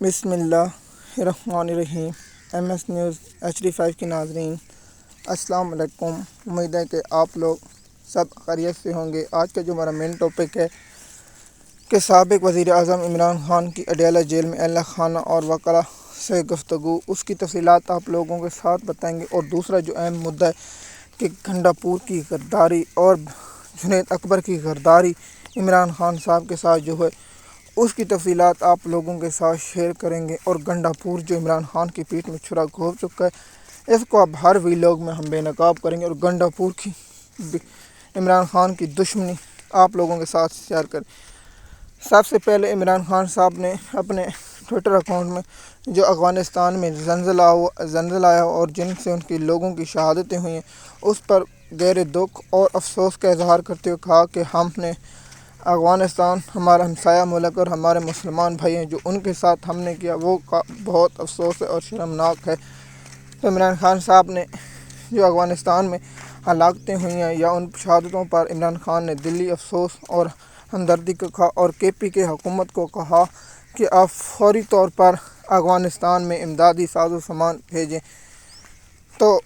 بسم اللہ الرحمن الرحیم۔ ایم ایس نیوز HD5 کے ناظرین السلام علیکم۔ امید ہے کہ آپ لوگ سب خیریت سے ہوں گے۔ آج کا جو ہمارا مین ٹاپک ہے کہ سابق وزیر اعظم عمران خان کی اڈیالہ جیل میں اہلِ خانہ اور وکلاء سے گفتگو، اس کی تفصیلات آپ لوگوں کے ساتھ بتائیں گے۔ اور دوسرا جو اہم مدعا ہے کہ گھنڈا پور کی غداری اور جنید اکبر کی غداری عمران خان صاحب کے ساتھ جو ہے اس کی تفصیلات آپ لوگوں کے ساتھ شیئر کریں گے۔ اور گنڈا پور جو عمران خان کی پیٹھ میں چھرا گھونپ چکا ہے، اس کو اب ہر ویلاگ میں ہم بے نقاب کریں گے اور گنڈا پور کی عمران خان کی دشمنی آپ لوگوں کے ساتھ شیئر کریں۔ سب سے پہلے عمران خان صاحب نے اپنے ٹویٹر اکاؤنٹ میں جو افغانستان میں زلزلہ آیا اور جن سے ان کے لوگوں کی شہادتیں ہوئی ہیں، اس پر گہرے دکھ اور افسوس کا اظہار کرتے ہوئے کہا کہ ہم نے افغانستان ہمارا ہمسایہ ملک اور ہمارے مسلمان بھائی ہیں، جو ان کے ساتھ ہم نے کیا وہ بہت افسوس ہے اور شرمناک ہے۔ تو عمران خان صاحب نے جو افغانستان میں ہلاکتیں ہوئی ہیں یا ان شہادتوں پر عمران خان نے دلی افسوس اور ہمدردی کو کہا اور KP کے حکومت کو کہا کہ آپ فوری طور پر افغانستان میں امدادی ساز و سامان بھیجیں۔ تو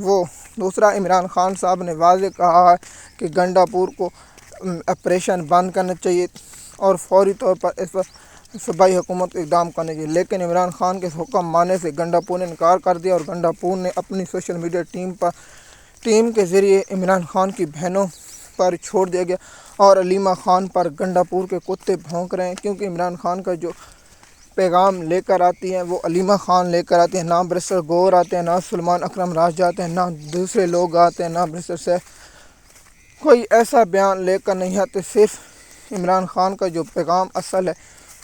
وہ دوسرا عمران خان صاحب نے واضح کہا ہے کہ گنڈا پور کو آپریشن بند کرنا چاہیے اور فوری طور پر اس پر صوبائی حکومت کو اقدام کرنا چاہیے، لیکن عمران خان کے حکم ماننے سے گنڈا پور نے انکار کر دیا اور گنڈا پور نے اپنی سوشل میڈیا ٹیم کے ذریعے عمران خان کی بہنوں پر چھوڑ دیا گیا اور علیمہ خان پر گنڈا پور کے کتے بھونک رہے ہیں، کیونکہ عمران خان کا جو پیغام لے کر آتی ہیں وہ علیمہ خان لے کر آتے ہیں، نہ برسر گور آتے ہیں، نہ سلمان اکرم راج آتے ہیں، نہ دوسرے لوگ آتے ہیں، نہ برسر سے کوئی ایسا بیان لے کر نہیں آتے۔ صرف عمران خان کا جو پیغام اصل ہے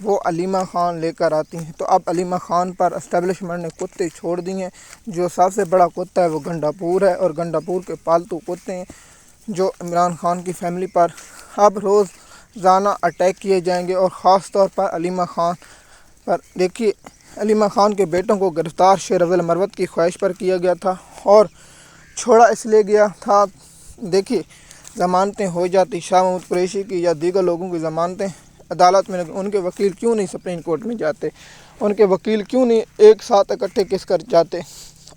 وہ علیمہ خان لے کر آتی ہیں۔ تو اب علیمہ خان پر اسٹیبلشمنٹ نے کتے چھوڑ دیے ہیں۔ جو سب سے بڑا کتا ہے وہ گنڈا پور ہے اور گنڈا پور کے پالتو کتے ہیں جو عمران خان کی فیملی پر اب روزانہ اٹیک کیے جائیں گے، اور خاص طور پر علیمہ خان پر۔ دیکھیے، علیمہ خان کے بیٹوں کو گرفتار شیر افضل مروت کی خواہش پر کیا گیا تھا اور چھوڑا اس لیے گیا تھا، دیکھیے ضمانتیں ہو جاتی شاہ محمود قریشی کی یا دیگر لوگوں کی ضمانتیں عدالت میں، ان کے وکیل کیوں نہیں سپریم کورٹ میں جاتے، ان کے وکیل کیوں نہیں ایک ساتھ اکٹھے کس کر جاتے۔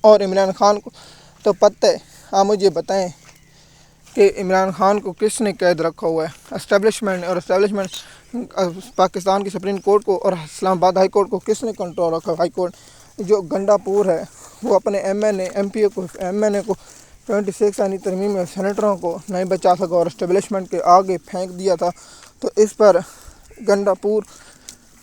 اور عمران خان کو تو پتہ ہے، آپ مجھے بتائیں کہ عمران خان کو کس نے قید رکھا ہوا ہے؟ اسٹیبلشمنٹ نے، اور اسٹیبلشمنٹ پاکستان کی سپریم کورٹ کو اور اسلام آباد ہائی کورٹ کو کس نے کنٹرول رکھا؟ High court. جو گنڈا پور ہے وہ اپنے MP کو 26 یعنی ترمیم سینیٹروں کو نہیں بچا سکا اور اسٹیبلشمنٹ کے آگے پھینک دیا تھا۔ تو اس پر گنڈا پور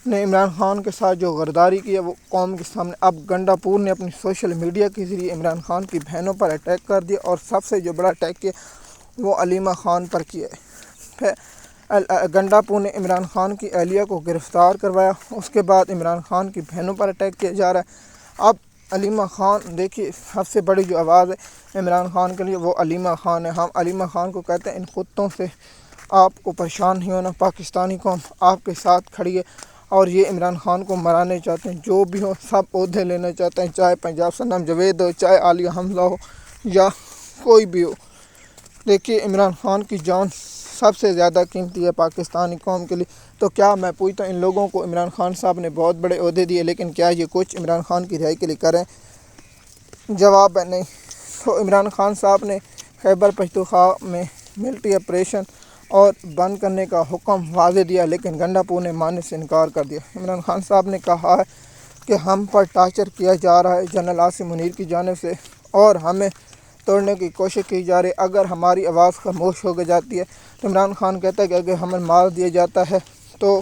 نے عمران خان کے ساتھ جو غداری کی ہے وہ قوم کے سامنے۔ اب گنڈا پور نے اپنی سوشل میڈیا کے ذریعے عمران خان کی بہنوں پر اٹیک کر دیا اور سب سے جو بڑا اٹیک کیا وہ علیمہ خان پر کیا ہے۔ گنڈا پور نے عمران خان کی اہلیہ کو گرفتار کروایا، اس کے بعد عمران خان کی بہنوں پر اٹیک کیا جا رہا ہے۔ اب علیمہ خان، دیکھیے سب سے بڑی جو آواز ہے عمران خان کے لیے وہ علیمہ خان ہے۔ ہم علیمہ خان کو کہتے ہیں ان کتوں سے آپ کو پریشان نہیں ہونا، پاکستانی قوم آپ کے ساتھ کھڑی ہے اور یہ عمران خان کو مرانے چاہتے ہیں، جو بھی ہو سب عہدے لینا چاہتے ہیں، چاہے پنجاب صنم جاوید ہو، چاہے عالیہ حمزہ ہو یا کوئی بھی ہو۔ دیکھیے عمران خان کی جان سب سے زیادہ قیمتی ہے پاکستانی قوم کے لیے۔ تو کیا میں پوچھتا ہوں، ان لوگوں کو عمران خان صاحب نے بہت بڑے عہدے دیے، لیکن کیا یہ کچھ عمران خان کی رہائی کے لیے کریں؟ جواب ہے نہیں۔ تو عمران خان صاحب نے خیبر پختونخوا میں ملٹری آپریشن اور بند کرنے کا حکم واضح دیا، لیکن گنڈا پور نے ماننے سے انکار کر دیا۔ عمران خان صاحب نے کہا ہے کہ ہم پر ٹارچر کیا جا رہا ہے جنرل عاصم منیر کی جانب سے اور ہمیں توڑنے کی کوشش کی جا رہی ہے۔ اگر ہماری آواز خاموش ہو جاتی ہے تو عمران خان کہتا ہے کہ اگر ہمیں مار دیا جاتا ہے تو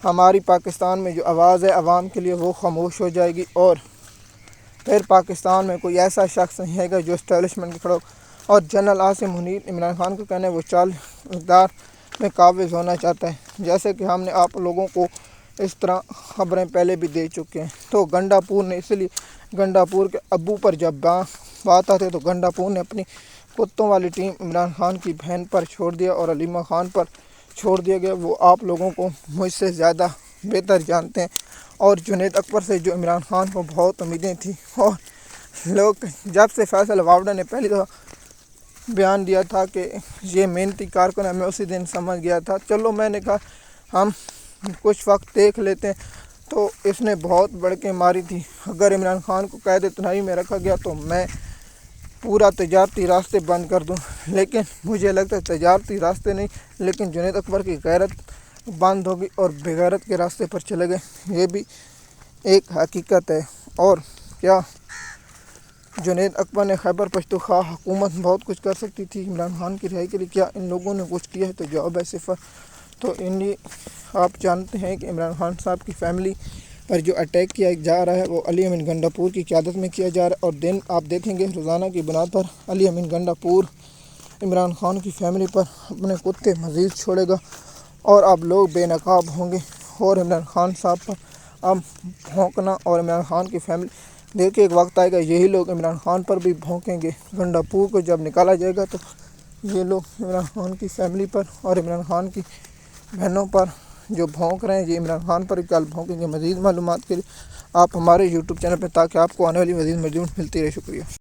ہماری پاکستان میں جو آواز ہے عوام کے لیے وہ خاموش ہو جائے گی، اور پھر پاکستان میں کوئی ایسا شخص نہیں ہے گا جو اسٹیبلشمنٹ کے کھڑا ہو۔ اور جنرل عاصم منیر عمران خان کو کہنا ہے وہ چال اقتدار میں قابض ہونا چاہتا ہے، جیسے کہ ہم نے آپ لوگوں کو اس طرح خبریں پہلے بھی دے چکے ہیں۔ تو گنڈا پور نے اس لیے گنڈا پور کے ابو پر جب بات آتے تو گنڈا پور نے اپنی کتوں والی ٹیم عمران خان کی بہن پر چھوڑ دیا اور علیمہ خان پر چھوڑ دیا گیا۔ وہ آپ لوگوں کو مجھ سے زیادہ بہتر جانتے ہیں، اور جنید اکبر سے جو عمران خان کو بہت امیدیں تھیں، اور لوگ جب سے فیصل واوڈا نے پہلی دفعہ بیان دیا تھا کہ یہ محنتی کارکن ہے، میں اسی دن سمجھ گیا تھا۔ چلو میں نے کہا ہم کچھ وقت دیکھ لیتے ہیں، تو اس نے بہت بڑھ کے ماری تھی۔ اگر عمران خان کو قید تنہائی میں رکھا گیا تو میں پورا تجارتی راستے بند کر دوں، لیکن مجھے لگتا ہے تجارتی راستے نہیں، لیکن جنید اکبر کی غیرت بند ہوگی اور بغیرت کے راستے پر چلے گئے۔ یہ بھی ایک حقیقت ہے۔ اور کیا جنید اکبر نے خیبر پختونخوا حکومت بہت کچھ کر سکتی تھی عمران خان کی رہائی کے لیے؟ کیا ان لوگوں نے کچھ کیا ہے؟ تو جواب ہے صفر۔ تو آپ جانتے ہیں کہ عمران خان صاحب کی فیملی پر جو اٹیک کیا جا رہا ہے وہ علی امین گنڈا پور کی قیادت میں کیا جا رہا ہے، اور دن آپ دیکھیں گے روزانہ کی بنیاد پر علی امین گنڈا پور عمران خان کی فیملی پر اپنے کتے مزید چھوڑے گا، اور اب لوگ بے نقاب ہوں گے اور عمران خان صاحب پر اب بھونکنا، اور عمران خان کی فیملی دیکھیں ایک وقت آئے گا یہی لوگ عمران خان پر بھی بھونکیں گے۔ گنڈا پور کو جب نکالا جائے گا تو یہ لوگ عمران خان کی فیملی پر اور عمران خان کی بہنوں پر جو بھونک رہے ہیں یہ عمران خان پر کل بھونکیں گے۔ مزید معلومات کے لیے آپ ہمارے یوٹیوب چینل پہ، تاکہ آپ کو آنے والی مزید ملتی رہے۔ شکریہ۔